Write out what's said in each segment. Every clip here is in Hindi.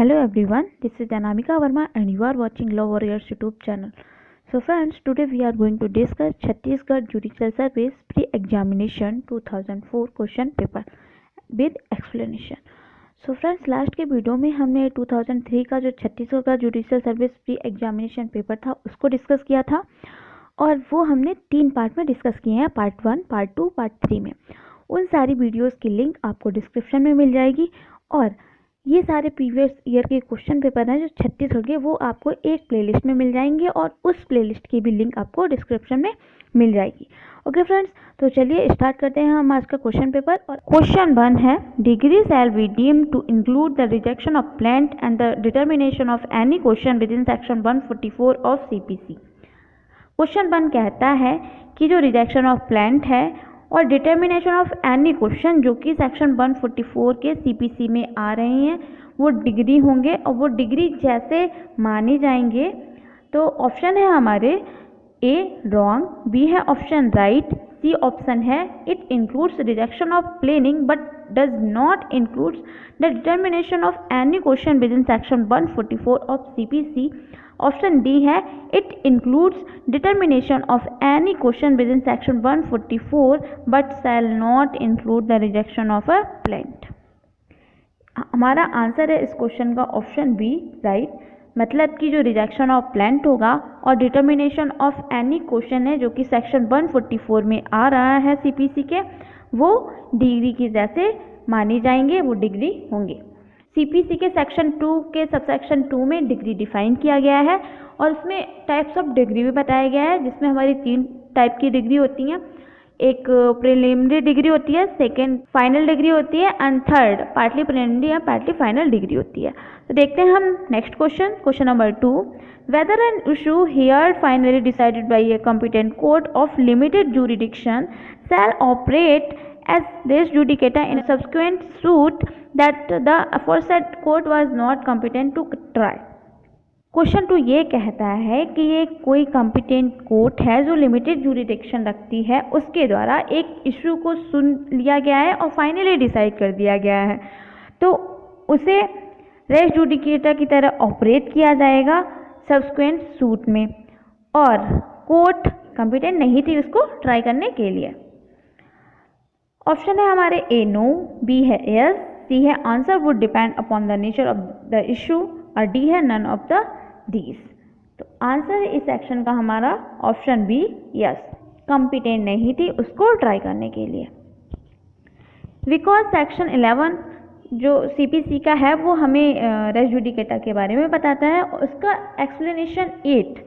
Hello everyone, this is Anamika Verma and you are watching Law Warriors YouTube channel. So friends, today we are going to discuss Chhattisgarh Judicial Service Pre-Examination 2004 question paper with explanation. So friends, last के वीडियो में हमने 2003 का जो छत्तीसगढ़ का judicial service pre examination paper था उसको डिस्कस किया था और वो हमने 3 पार्ट में डिस्कस किए हैं, पार्ट 1, पार्ट 2, पार्ट 3 में। उन सारी वीडियोस की लिंक आपको डिस्क्रिप्शन में मिल जाएगी और ये सारे प्रीवियस ईयर के क्वेश्चन पेपर हैं जो छत्तीसगढ़ के, वो आपको एक प्लेलिस्ट में मिल जाएंगे और उस प्लेलिस्ट की भी लिंक आपको डिस्क्रिप्शन में मिल जाएगी। ओके फ्रेंड्स, तो चलिए स्टार्ट करते हैं हम आज का क्वेश्चन पेपर। और क्वेश्चन 1 है, decree shall be deemed to include the rejection of plaint and the determination of any question within section 144 of CPC. Question 1 कहता है कि जो रिजेक्शन ऑफ प्लांट है और डिटर्मिनेशन ऑफ एनी क्वेश्चन जो कि सेक्शन 144 के सीपीसी में आ रहे हैं वो डिग्री होंगे और वो डिग्री जैसे माने जाएंगे। तो ऑप्शन है हमारे ए रॉन्ग, बी है ऑप्शन राइट, सी ऑप्शन है it includes rejection of planning but does not includes the determination of any question within section 144 of CPC. Option D है it includes determination of any question within section 144 but shall not include the rejection of a plaint. हमारा आंसर है इस क्वेश्चन का ऑप्शन बी राइट, मतलब कि जो रिजेक्शन ऑफ प्लांट होगा और डिटर्मिनेशन ऑफ एनी क्वेश्चन है जो कि सेक्शन 144 में आ रहा है सीपीसी के, वो डिग्री की जैसे माने जाएंगे, वो डिग्री होंगे। सीपीसी के सेक्शन 2 के सबसेक्शन 2 में डिग्री डिफाइन किया गया है और उसमें टाइप्स ऑफ डिग्री भी बताया गया है, जिसमें हमारी 3 टाइप की डिग्री होती हैं। एक प्रिलिमिनरी डिग्री होती है, सेकेंड फाइनल डिग्री होती है एंड थर्ड पार्टली प्रिलिमिनरी या पार्टली फाइनल डिग्री होती है। तो देखते हैं हम next question number 2, whether an issue heard finally decided by a competent court of limited jurisdiction shall operate as res judicata in a subsequent suit that the aforesaid court was not competent to try। Question 2 ये कहता है कि ये कोई कॉम्पिटेंट कोर्ट है जो लिमिटेड जुरिडिक्शन रखती है, उसके द्वारा एक इशू को सुन लिया गया है और फाइनली डिसाइड कर दिया गया है, तो उसे रेस जुडिकेटा की तरह ऑपरेट किया जाएगा सब्सिक्वेंट सूट में और कोर्ट कॉम्पिटेंट नहीं थी उसको ट्राई करने के लिए। ऑप्शन है हमारे ए नो, बी है यस, सी है answer would depend upon the nature of the issue और डी है नन ऑफ द दीज। तो आंसर इस सेक्शन का हमारा ऑप्शन बी यस, कॉम्पिटेंट नहीं थी उसको ट्राई करने के लिए। बिकॉज सेक्शन 11 जो सीपीसी का है वो हमें रेस जुडिकेटा के बारे में बताता है, उसका एक्सप्लेनेशन 8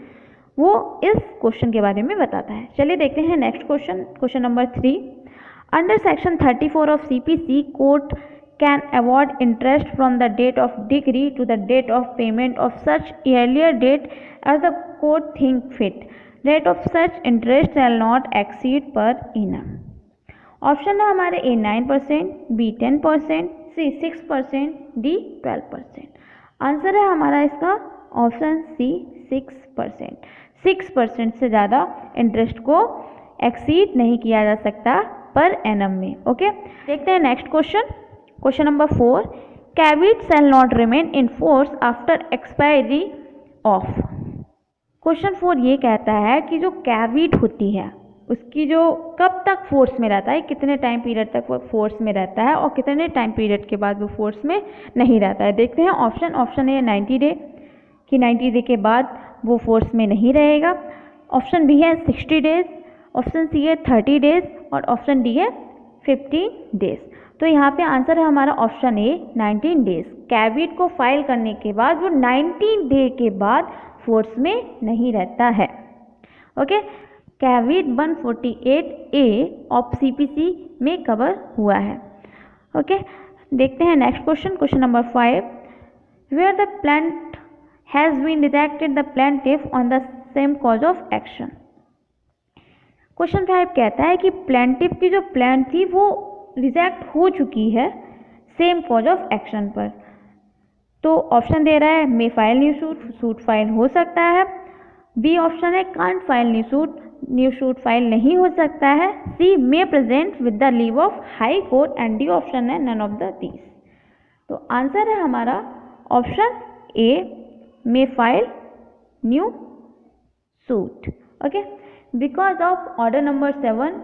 वो इस क्वेश्चन के बारे में बताता है। चलिए देखते हैं next question number 3। Under section 34 of CPC, court can award interest from the date of degree to the date of payment of such earlier date as the court think fit. Rate of such interest shall not exceed per annum. Option है हमारे ए 9%, बी 10%, सी 6%, डी 12%। आंसर है हमारा इसका ऑप्शन सी 6%। 6% से ज़्यादा इंटरेस्ट को एक्सीड नहीं किया जा सकता पर एनम में। ओके, देखते हैं next question number 4, caveat shall not remain in force after expiry of. Question 4 ये कहता है कि जो कैविट होती है उसकी जो कब तक फोर्स में रहता है, कितने टाइम पीरियड तक वो फोर्स में रहता है और कितने टाइम पीरियड के बाद वो फोर्स में नहीं रहता है। देखते हैं ऑप्शन ए 90 डे कि 90 डे के बाद वो फोर्स में नहीं रहेगा, ऑप्शन बी है 60 डेज, ऑप्शन सी है 30 डेज और ऑप्शन डी है 15 डेज। तो यहाँ पे आंसर है हमारा ऑप्शन ए 19 डेज। कैविट को फाइल करने के बाद वो 19 डे के बाद फोर्स में नहीं रहता है। Okay, caveat 148 A of CPC में कवर हुआ है। ओके, देखते हैं next question number 5, where the plaint has been rejected the plaintiff on the same cause of action. Question 5 कहता है कि प्लांटिफ की जो प्लांट थी वो रिजेक्ट हो चुकी है सेम कॉज ऑफ एक्शन पर। तो ऑप्शन दे रहा है मे फाइल सूट फाइल हो सकता है, बी ऑप्शन है can't file new suit file नहीं हो सकता है, C may present with the leave of High Court and D option है नन ऑफ द दीज। तो आंसर है हमारा option A may file new suit. Okay, because of order number 7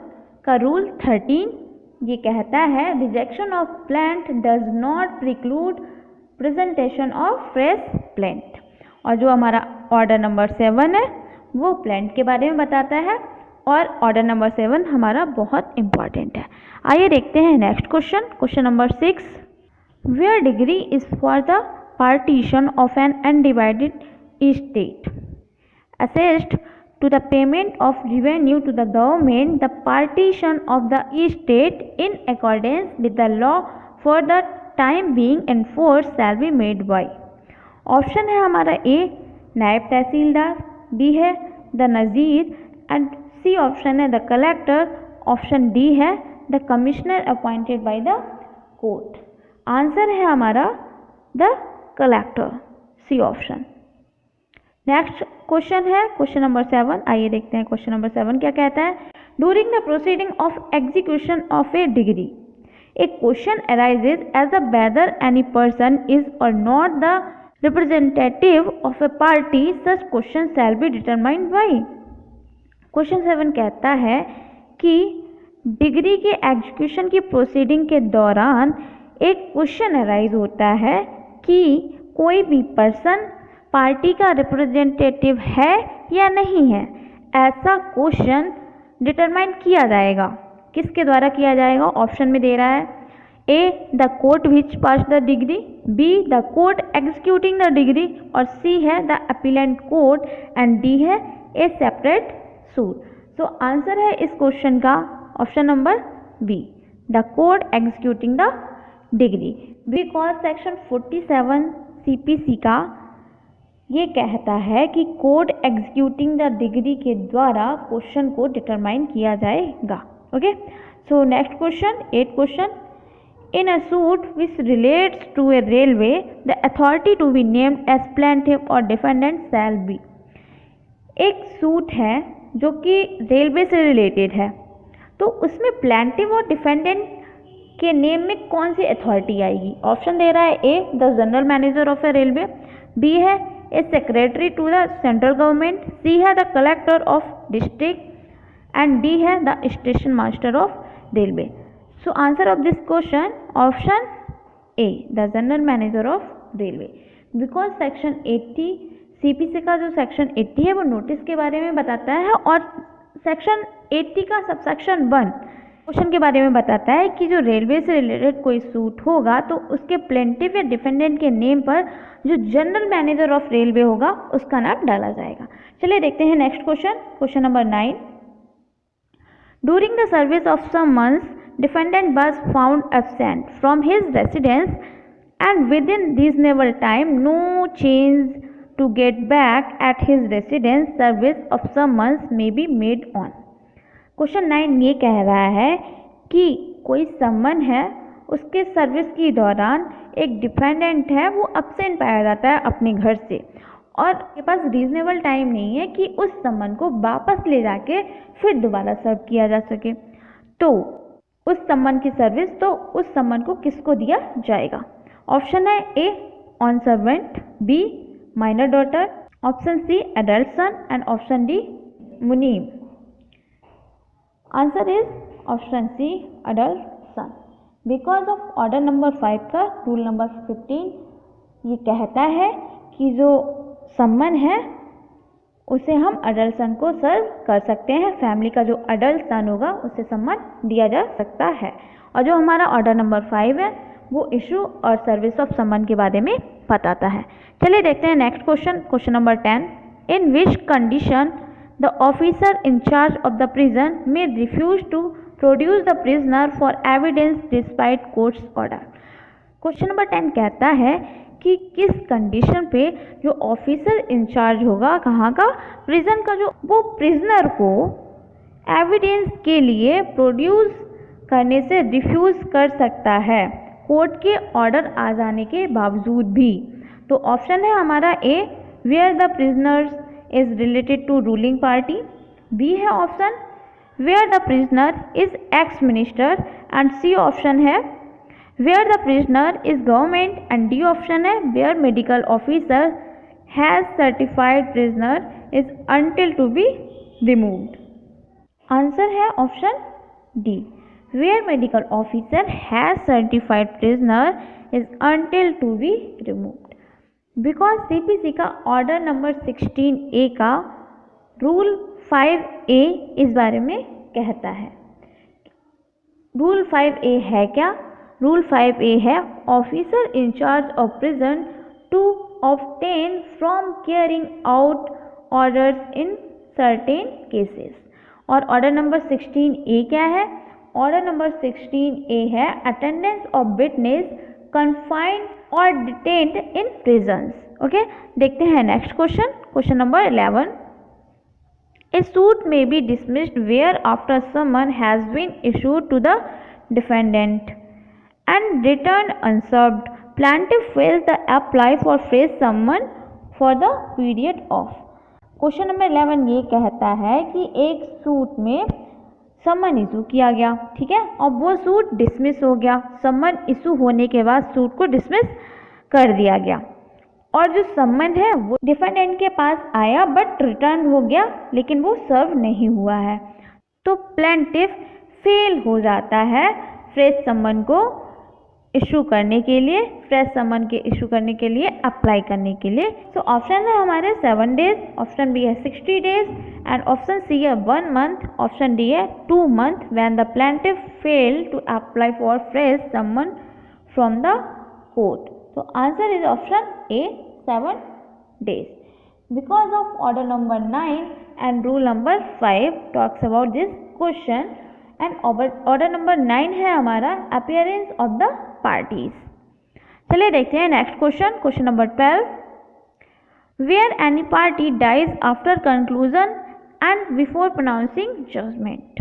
का रूल 13 ये कहता है rejection of plaint does not preclude presentation of fresh plaint. और जो हमारा ऑर्डर नंबर 7 है वो प्लांट के बारे में बताता है और ऑर्डर नंबर 7 हमारा बहुत इंपॉर्टेंट है। आइए देखते हैं next question, question number 6, where decree is for the partition of an undivided estate assessed to the payment of revenue to the government. The partition of the estate in accordance with the law for the time being enforced shall be made by। Option है हमारा ए नायब तहसीलदार, बी है the nazir and C option है द कलेक्टर, ऑप्शन डी है the commissioner appointed by the court. Answer है हमारा the collector, C option. Next question है क्वेश्चन नंबर 7। आइए देखते हैं क्वेश्चन नंबर 7 क्या कहता है। During the proceeding of execution of a degree a question arises as a whether any person is or not the representative of a party, such question shall be determined by. Question 7 कहता है कि डिग्री के एग्जीक्यूशन की प्रोसीडिंग के दौरान एक क्वेश्चन अराइज होता है कि कोई भी पर्सन पार्टी का रिप्रेजेंटेटिव है या नहीं है। ऐसा क्वेश्चन डिटरमाइन किया जाएगा, किसके द्वारा किया जाएगा? ऑप्शन में दे रहा है A the court which pass the decree, B the court executing the decree, और सी है the appellate court and D है a separate suit. So answer है इस क्वेश्चन का option number B, the court executing the decree. Because section 47 CPC का ये कहता है कि कोर्ट एग्जीक्यूटिंग द डिग्री के द्वारा क्वेश्चन को डिटरमाइन किया जाएगा। Okay, so next question 8 question, in a suit which relates to a railway the authority to be named as plaintiff और डिफेंडेंट शैल बी। एक सूट है जो कि रेलवे से रिलेटेड है, तो उसमें प्लेंटिफ और डिफेंडेंट के नेम में कौन सी अथॉरिटी आएगी? ऑप्शन दे रहा है A the general manager of a railway, B है a secretary to the central government, C है the collector of district and D है the station master of railway. So answer of this question option A the general manager of railway. Because section 80 CPC का जो सेक्शन 80 है वो नोटिस के बारे में बताता है और सेक्शन 80 का सबसेक्शन 1 क्वेश्चन के बारे में बताता है कि जो रेलवे से रिलेटेड कोई सूट होगा तो उसके प्लेंटिफ या डिफेंडेंट के नेम पर जो जनरल मैनेजर ऑफ रेलवे होगा उसका नाम डाला जाएगा। चलिए देखते हैं next question, question number 9, during the service of summons defendant was found absent from his residence and within reasonable time no change to get back at his residence, service of summons may be made on. Question 9 ये कह रहा है कि कोई समन है, उसके सर्विस के दौरान एक डिफेंडेंट है वो अब्सेंट पाया जाता है अपने घर से और के पास रीजनेबल टाइम नहीं है कि उस समन को वापस ले जाके फिर दोबारा सर्व किया जा सके। तो उस समन की सर्विस तो उस समन को किसको दिया जाएगा? ऑप्शन है A on servant, B minor daughter, option C adult son and option D munim. Answer is option C adult son. Because of order number 5 का रूल नंबर 15 ये कहता है कि जो सम्मन है उसे हम अडल्ट सन को सर्व कर सकते हैं। फैमिली का जो अडल्ट सन होगा उसे सम्मान दिया जा सकता है। और जो हमारा ऑर्डर नंबर 5 है वो इशू और सर्विस ऑफ सम्मन के बारे में बताता है। चलिए देखते हैं next question, question number 10, in which condition the officer in charge of the prison may refuse to produce the prisoner for evidence despite court's order। Question number 10 कहता है कि किस कंडीशन पे जो ऑफिसर इंचार्ज होगा कहाँ का, प्रिजन का, जो वो प्रिजनर को एविडेंस के लिए प्रोड्यूस करने से रिफ्यूज कर सकता है कोर्ट के ऑर्डर आ जाने के बावजूद भी। तो ऑप्शन है हमारा A where the prisoners is related to ruling party, B है option where the prisoner is ex minister and C option है where the prisoner is government, and D option है where medical officer has certified prisoner is until to be removed। Answer है option D, where medical officer has certified prisoner is until to be removed। Because CPC का ऑर्डर नंबर 16A का रूल 5A इस बारे में कहता है। रूल 5A है क्या? रूल 5A है officer in charge of prison to obtain from carrying out orders in certain cases. और ऑर्डर नंबर 16A क्या है? ऑर्डर नंबर 16A है attendance of witness confined or detained in prisons। Okay, देखते हैं next question. Question number 11, a suit may be dismissed where after summon has been issued to the defendant and returned unserved, plaintiff fails to apply for fresh summon for the period of। Question number 11 ये कहता है कि एक सूट में सम्मन इशू किया गया, ठीक है, और वो सूट डिसमिस हो गया। सम्मन इशू होने के बाद सूट को डिसमिस कर दिया गया और जो सम्मन है वो डिफेंडेंट के पास आया बट रिटर्न हो गया, लेकिन वो सर्व नहीं हुआ है। तो प्लेंटिफ फेल हो जाता है फ्रेश सम्मन को इशू करने के लिए, फ्रेश सम्मन के इशू करने के लिए, अप्लाई करने के लिए। तो ऑप्शन है हमारे 7 डेज, ऑप्शन बी है 60 डेज एंड ऑप्शन सी है 1 मंथ, ऑप्शन डी है 2 month when the plaintiff fail to apply for fresh summons from the court. तो answer is option A 7 days. Because of order number 9 and rule number 5 talks about this question and order number 9 है हमारा अपीयरेंस ऑफ द पार्टीज। चलिए देखते हैं next question. Question number 12, where any party dies after conclusion and before pronouncing judgment.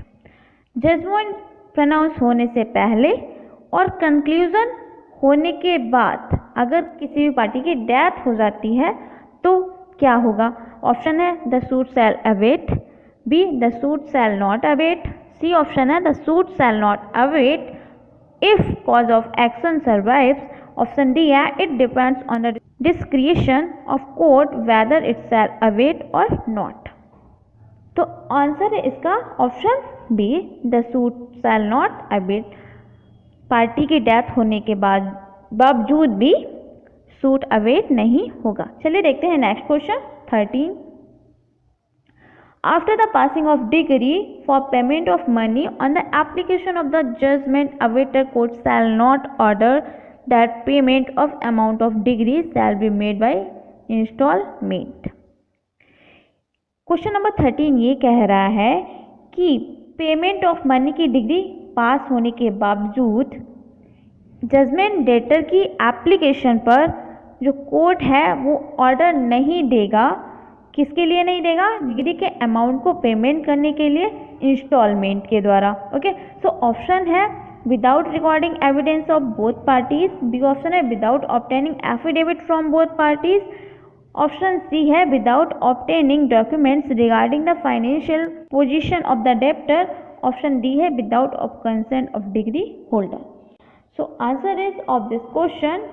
Judgment pronounce होने से पहले और कंक्लूजन होने के बाद अगर किसी भी पार्टी की डेथ हो जाती है तो क्या होगा? ऑप्शन है the suit shall abate, B the suit shall not abate, C option है the suit shall not abate if cause of action survives, option D है it depends on the discretion of court whether it shall await or not। तो आंसर है इसका option B the suit shall not await. Party की डेथ होने के बाद बावजूद भी सूट अवेट नहीं होगा। चलिए देखते हैं next question 13, after the passing of decree for payment of money on the application of the judgment, awaiter court shall not order that payment of amount of decree shall be made by installment। Question number 13 ये कह रहा है कि पेमेंट ऑफ मनी की डिग्री पास होने के बावजूद जजमेंट डेटर की एप्लीकेशन पर जो कोर्ट है वो ऑर्डर नहीं देगा। किसके लिए नहीं देगा? डिग्री के अमाउंट को पेमेंट करने के लिए इंस्टॉलमेंट के द्वारा। ओके, सो ऑप्शन है without recording evidence of both parties, B option है without obtaining affidavit from both parties, option C है without obtaining documents regarding the financial position of the debtor, option D है without of consent of decree holder. So answer is of this question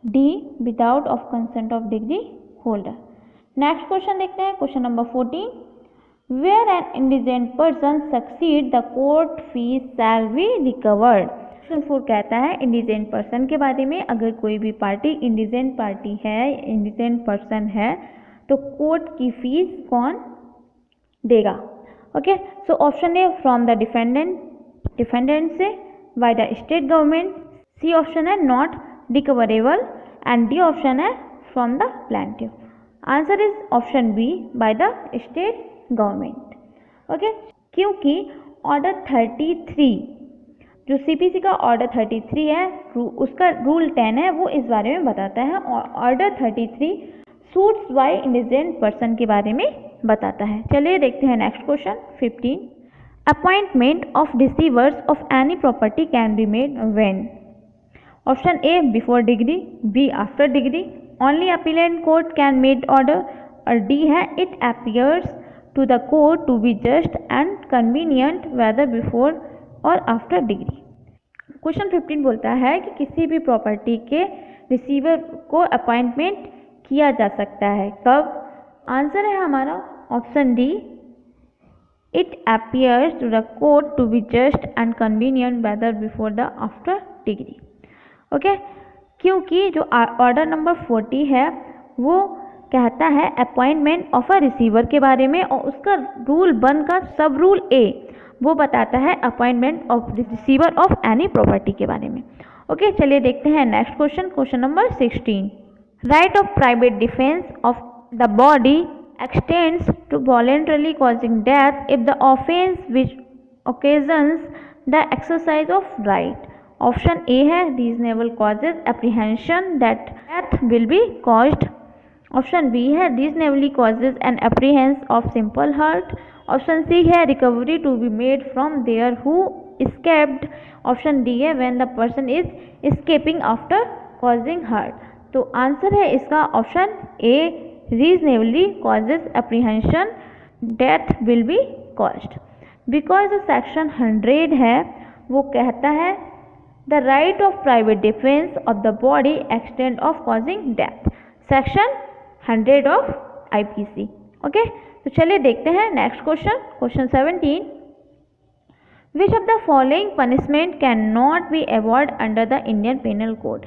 D without of consent of decree holder. Next question देखते हैं। Question number 14, where an indigent person succeed the court fees shall be recovered. Question 4 कहता है इंडिजेंट पर्सन के बारे में, अगर कोई भी पार्टी इंडिजेंट पार्टी है, इंडिजेंट पर्सन है तो कोर्ट की फीस कौन देगा? Okay, so option A from the defendant से, by the state government, C option है not recoverable and D option है from the plaintiff. Answer is option B by the state government. Okay, क्योंकि ऑर्डर 33 जो सीपीसी का ऑर्डर 33 है उसका रूल 10 है वो इस बारे में बताता है और order 33 suits by indigent person के बारे में बताता है। चलिए देखते हैं next question 15, appointment of receivers of any property can be made when. Option A before decree, B after decree, only appellant court can made order, और डी है it appears to the court to be just and convenient whether before और आफ्टर डिग्री। क्वेश्चन 15 बोलता है कि किसी भी प्रॉपर्टी के रिसीवर को अपॉइंटमेंट किया जा सकता है कब? आंसर है हमारा option D, it appears to the court to be just and convenient whether before the after degree. Okay, क्योंकि जो ऑर्डर नंबर 40 है वो कहता है अपॉइंटमेंट ऑफ अ रिसीवर के बारे में, और उसका रूल 1 का सब रूल ए वो बताता है appointment of receiver of any property के बारे में। ओके, चलिए देखते हैं next question, question number 16। Right of private defence of the body extends to voluntarily causing death if the offense which occasions the exercise of right। Option A है reasonable causes apprehension that death will be caused। Option B है reasonably causes an apprehension of simple hurt। Option C है recovery to be made from there who escaped। Option D है when the person is escaping after causing hurt। तो आंसर है इसका option A, reasonably causes apprehension death will be caused। Because जो सेक्शन 100 है वो कहता है the right of private defence of the body extend of causing death, section 100 of IPC. Okay, तो चलिए देखते हैं next question, question 17। Which of the following punishment can not be avoid under the Indian penal code?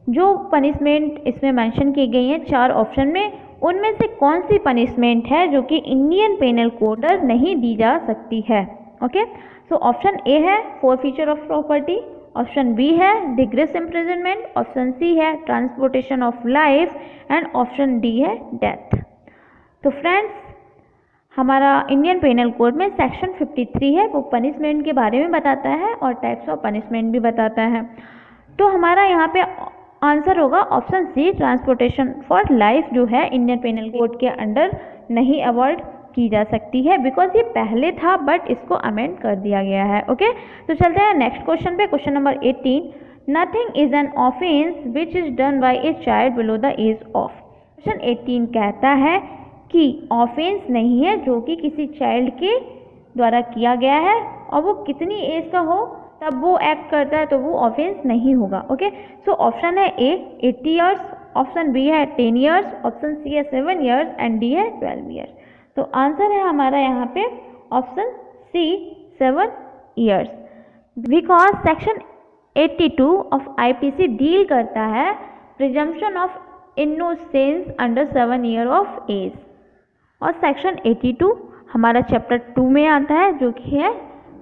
जो पनिशमेंट इसमें मेंशन की गई हैं 4 ऑप्शन में, उनमें से कौन सी पनिशमेंट है जो कि इंडियन पेनल कोड नहीं दी जा सकती है? ओके, सो ऑप्शन ए है forfeiture of property, option B है डिग्रेस इम्प्रिजनमेंट, ऑप्शन सी है transportation of life and option D है डेथ। तो फ्रेंड्स, हमारा इंडियन पेनल कोड में सेक्शन 53 है वो पनिशमेंट के बारे में बताता है और टाइप्स ऑफ पनिशमेंट भी बताता है। तो हमारा यहाँ पे आंसर होगा option C, transportation for life जो है इंडियन पेनल कोड के अंडर नहीं अवॉइड की जा सकती है, बिकॉज ये पहले था बट इसको अमेंड कर दिया गया है। ओके, तो चलते हैं नेक्स्ट क्वेश्चन पे, question number 18। Nothing is an offence which is done by a child below the age of. Question 18 कहता है कि ऑफेंस नहीं है जो कि किसी चाइल्ड के द्वारा किया गया है और वो कितनी एज का हो तब वो एक्ट करता है, तो वो ऑफेंस नहीं होगा। ओके, सो ऑप्शन है ए 80 ईयर्स, ऑप्शन बी है 10 ईयर्स, ऑप्शन सी है 7 ईयर्स एंड डी है 12 ईयर्स। तो आंसर है हमारा यहाँ पे option C 7 years, because section 82 of IPC deal करता है presumption of innocence under 7 year of age, और सेक्शन 82 हमारा चैप्टर 2 में आता है जो कि है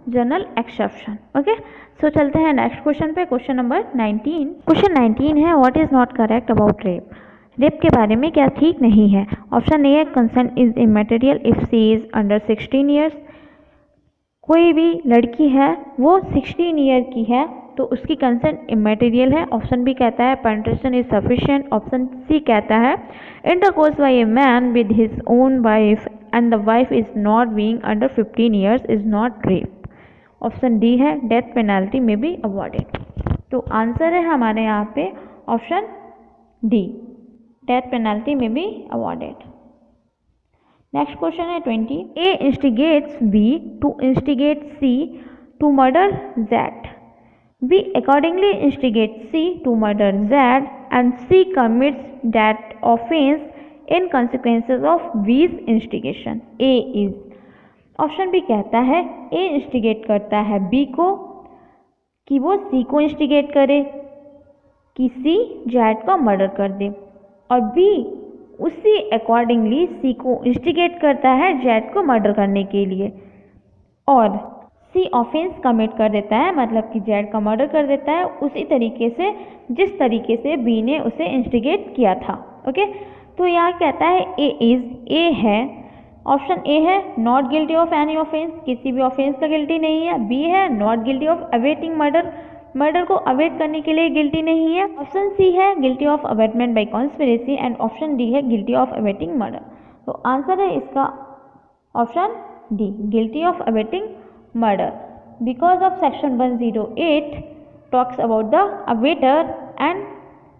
जनरल एक्सेप्शन। ओके, सो चलते हैं नेक्स्ट क्वेश्चन पे, क्वेश्चन नंबर 19। क्वेश्चन 19 है what is not correct about rape. Rape के बारे में क्या ठीक नहीं है? ऑप्शन ए है consent is इमैटेरियल if she is under 16 years. कोई भी लड़की है वो 16 ईयर की है तो उसकी कंसेंट इमैटेरियल है। ऑप्शन बी कहता है penetration is sufficient, option C कहता है intercourse by a man with his own wife and the wife is not being under 15 years is not rape. Option D है death penalty may be awarded. तो आंसर है हमारे यहाँ पे option D, death penalty may be awarded. Next question है 20। A instigates B to instigate C to murder Z. B accordingly instigate C to murder Z and C commits that offence in consequences of B's instigation. A is, option B कहता है ए इंस्टिगेट करता है बी को कि वो सी को इंस्टिगेट करे कि सी जेड का मर्डर कर दे, और बी उसी अकॉर्डिंगली सी को इंस्टिगेट करता है जेड को मर्डर करने के लिए, और सी ऑफेंस कमिट कर देता है मतलब कि जेड का मर्डर कर देता है उसी तरीके से जिस तरीके से बी ने उसे इंस्टिगेट किया था। ओके, तो यहाँ कहता है ए इज, ए है, ऑप्शन ए है not guilty of any offence, किसी भी ऑफेंस का गिल्टी नहीं है। बी है not guilty of abetting murder, murder को अवेट करने के लिए गिल्टी नहीं है। ऑप्शन सी है guilty of abetment by conspiracy and option D है गिल्टी ऑफ अवेटिंग मर्डर। तो आंसर है इसका option D, guilty of abetting murder, because of section 108 talks about the abettor and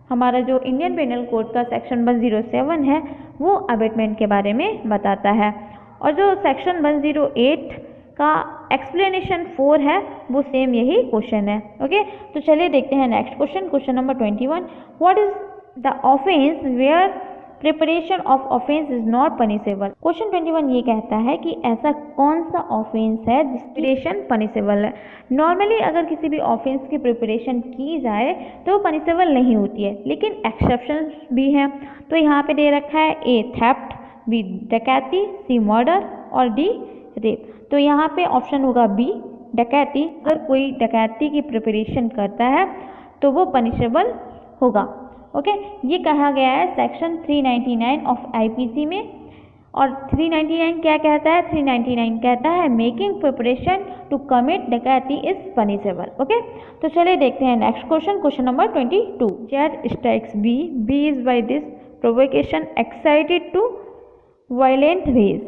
हमारा जो इंडियन पेनल कोड का सेक्शन 107 है वो अवेटमेंट के बारे में बताता है, और जो सेक्शन 108 का एक्सप्लेनेशन 4 है वो सेम यही क्वेश्चन है। ओके, तो चलिए देखते हैं next question. Question number 21, what is the offence where preparation of offence is not punishable. Question 21 ये कहता है कि ऐसा कौन सा ऑफेंस है जिसकी प्रिपरेशन पनिशेबल है। नॉर्मली अगर किसी भी ऑफेंस की प्रिपरेशन की जाए तो वो पनिशेबल नहीं होती है, लेकिन एक्सेप्शन भी हैं। तो यहाँ पे दे रखा है ए थेफ्ट, बी डकैती, सी मर्डर और डी रेप। तो यहाँ पे ऑप्शन होगा बी डकैती। अगर कोई डकैती की प्रिपरेशन करता है तो वो पनिशेबल होगा। ओके, ये कहा गया है सेक्शन 399 ऑफ आईपीसी में। और 399 क्या कहता है? 399 कहता है मेकिंग प्रिपरेशन टू कमिट डकैती इज पनिशेबल। ओके, तो चलिए देखते हैं next question. Question number 22, Z strikes B, B is by this provocation excited to violent raise.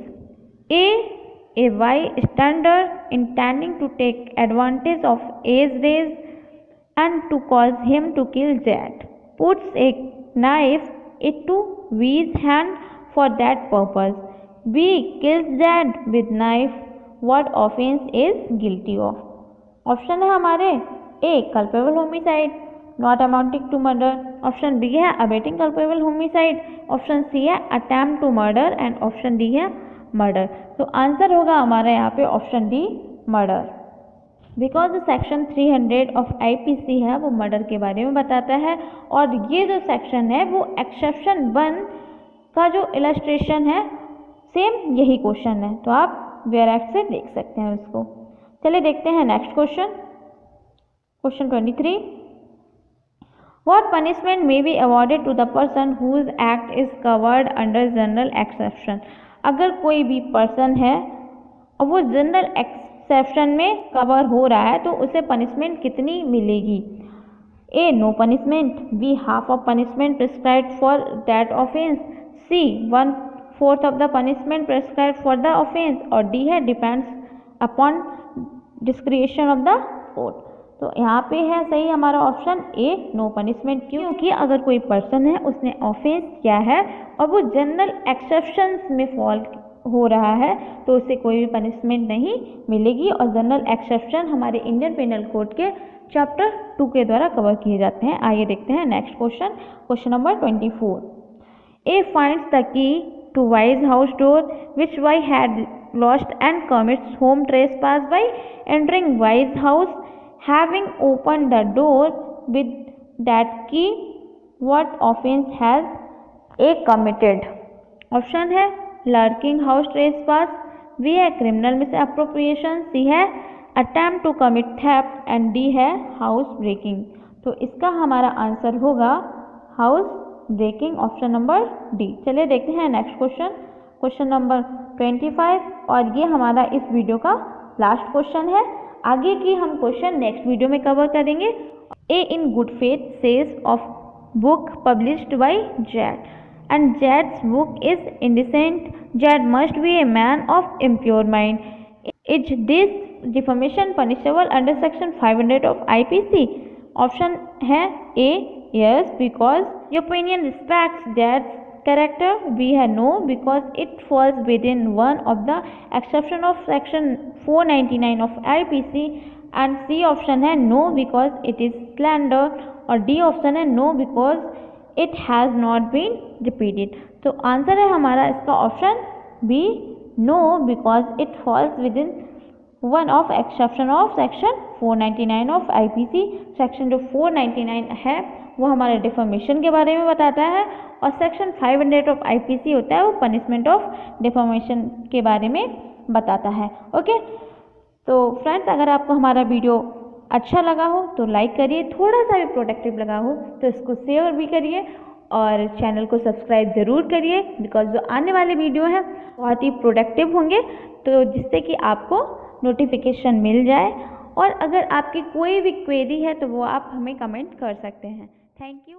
A bystander intending to take advantage of A's raise and to cause him to kill Z puts a knife into V's hand for that purpose. B kills Z with knife. What offense is guilty of? Option है हमारे A culpable homicide not amounting to murder, option B है abetting culpable homicide, option C है attempt to murder and option D है मर्डर। तो आंसर होगा हमारा यहाँ पे option D murder, because section 300 of IPC है वो मर्डर के बारे में बताता है। और ये जो सेक्शन है वो एक्सेप्शन 1 का जो इलस्ट्रेशन है सेम यही क्वेश्चन है, तो आप वेयर से देख सकते हैं उसको। चलिए देखते हैं next question. Question 23, What punishment may be awarded to the person whose act is covered under general exception? अगर कोई भी पर्सन है और वो जनरल एक्सेप्शन में कवर हो रहा है तो उसे पनिशमेंट कितनी मिलेगी? A no punishment, B half of punishment prescribed for that offence, C 1/4 of the punishment prescribed for the offence और डी है depends upon discretion of the court. तो यहाँ पे है सही हमारा ऑप्शन ए नो पनिशमेंट, क्योंकि अगर कोई पर्सन है उसने ऑफेंस किया है और वो जनरल एक्सेप्शंस में फॉल हो रहा है तो उसे कोई भी पनिशमेंट नहीं मिलेगी। और जनरल एक्सेप्शन हमारे इंडियन पेनल कोड के चैप्टर 2 के द्वारा कवर किए जाते हैं। आइए देखते हैं next question. Question number 24, A finds the key to Y's house door which Y had lost and commits home trespass by entering Y's house, having opened the door with that key. What offense has A committed? Option है lurking house trespass, B है criminal misappropriation, C है attempt to commit theft and D है house breaking। तो इसका हमारा आंसर होगा house breaking, option number D. चलिए देखते हैं नेक्स्ट क्वेश्चन। क्वेश्चन नंबर 25 और ये हमारा इस वीडियो का लास्ट क्वेश्चन है। आगे की हम क्वेश्चन नेक्स्ट वीडियो में कवर करेंगे। A in good faith says of book published by Z and जेड्स book is indecent, Z must be a man of impure mind. Is this defamation punishable under section 500 of IPC? Option है A yes because your opinion respects जेड्स character, B है no because it falls within one of the exception of section 499 of IPC and C option है no because it is slander और D option है no because it has not been repeated। तो आंसर है हमारा इसका option B no because it falls within one of exception of section 499 of IPC। Section जो 499 है वो हमारे डिफॉर्मेशन के बारे में बताता है और सेक्शन 500 ऑफ आईपीसी होता है वो पनिशमेंट ऑफ डिफॉर्मेशन के बारे में बताता है। ओके, तो फ्रेंड्स अगर आपको हमारा वीडियो अच्छा लगा हो तो लाइक करिए, थोड़ा सा भी प्रोडक्टिव लगा हो तो इसको शेयर भी करिए और चैनल को सब्सक्राइब ज़रूर करिए, बिकॉज जो आने वाले वीडियो हैं बहुत ही प्रोडक्टिव होंगे, तो जिससे कि आपको नोटिफिकेशन मिल जाए। और अगर आपकी कोई भी क्वेरी है तो वो आप हमें कमेंट कर सकते हैं। Thank you.